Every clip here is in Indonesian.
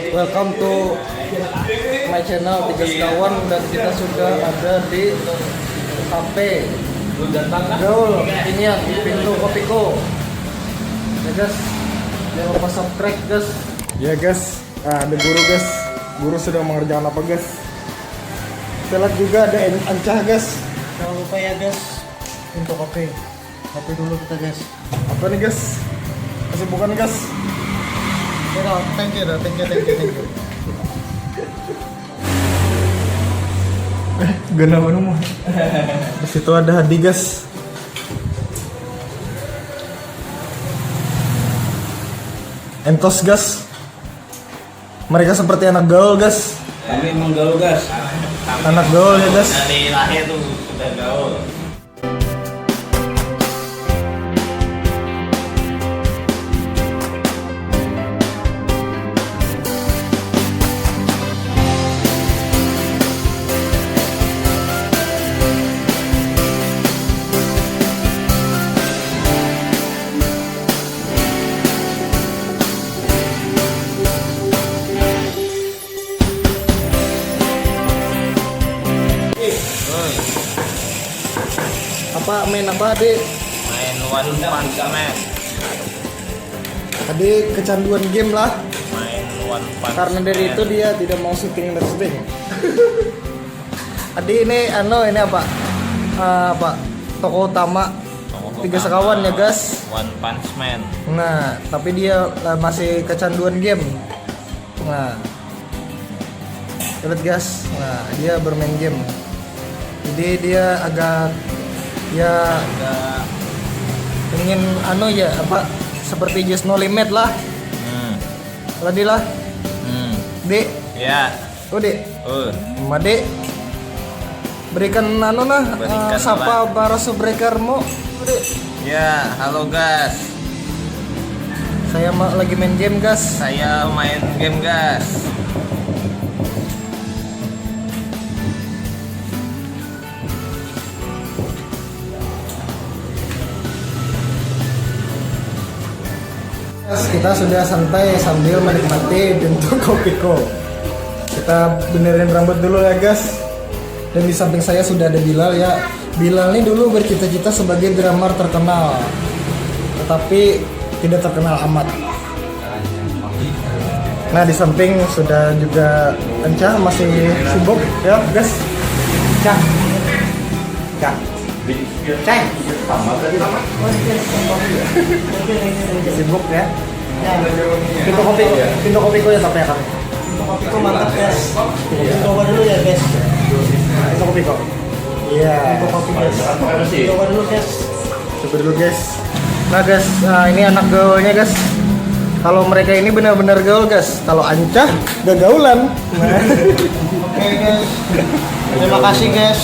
Welcome to my channel Tiga Sekawan, dan kita sudah ada di HP Gaul ini ya, di pintu Kopiko. Ya guys, jangan lupa subscribe guys. Ya guys, ada guru guys. Guru sedang mengerjakan apa guys? Kita lihat juga ada Ancah guys. Jangan lupa ya guys, pintu kopi. Kopi dulu kita guys. Apa nih guys? Kesibukan guys. Thank you. Gana mana mah? Di situ ada Hadi guys. Entos guys. Mereka seperti anak gaul guys. Kami emang gaul guys. Anak gaul ya guys. Dari lahir tuh sudah gaul. Main apa adik? Main One Punch Man. Adik kecanduan game lah. Main One Punch Karena dari Man. itu dia tidak mau syuting Let's Day. Adik ini ini apa? Apa? Tokoh utama Tokoh Tiga utama Sekawan ya guys. One Punch Man. Nah, tapi dia masih kecanduan game. Nah, lihat guys. Nah, dia bermain game. Jadi dia agak ya Ada ingin ya apa seperti Just No Limit lah. Ladi lah. Dek, Ya. Dek. Dek. Berikan Berikan sapa para subrekermu. Dek. Ya, halo guys. Saya lagi main game, guys. Saya main game guys. Kita sudah santai sambil menikmati pintu Kopiko. Kita benerin rambut dulu ya guys. Dan di samping saya sudah ada Bilal ya. Bilal ini dulu bercita-cita sebagai drummer terkenal, tetapi tidak terkenal amat. Nah di samping sudah juga Ancah masih sibuk ya guys. Cah. Sibuk ya. Pintu Kopiko ya tapi ya kami. Pintu Kopiko mantap guys. Coba dulu ya guys. Pintu Kopiko. Iya. Pintu Kopiko guys. Coba dulu guys. Coba dulu guys. Nah guys, ini anak gaulnya guys. Kalau mereka ini benar-benar gaul guys. Kalau Ancah Gak gaulan. Oke guys. Terima kasih guys.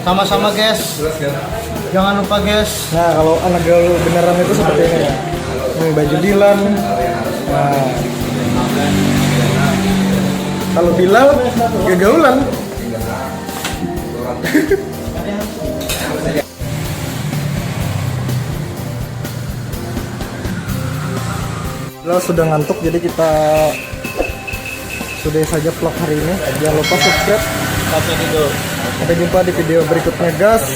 Sama-sama guys. Jangan lupa guys. Nah kalau anak gaul beneran itu seperti ini ya. Ini baju Dilan. Nah, kalau Bilal gak gaulan. Bilal sudah ngantuk, jadi kita sudah saja vlog hari ini. Jangan lupa subscribe. Sampai dulu. Sampai jumpa di video berikutnya guys.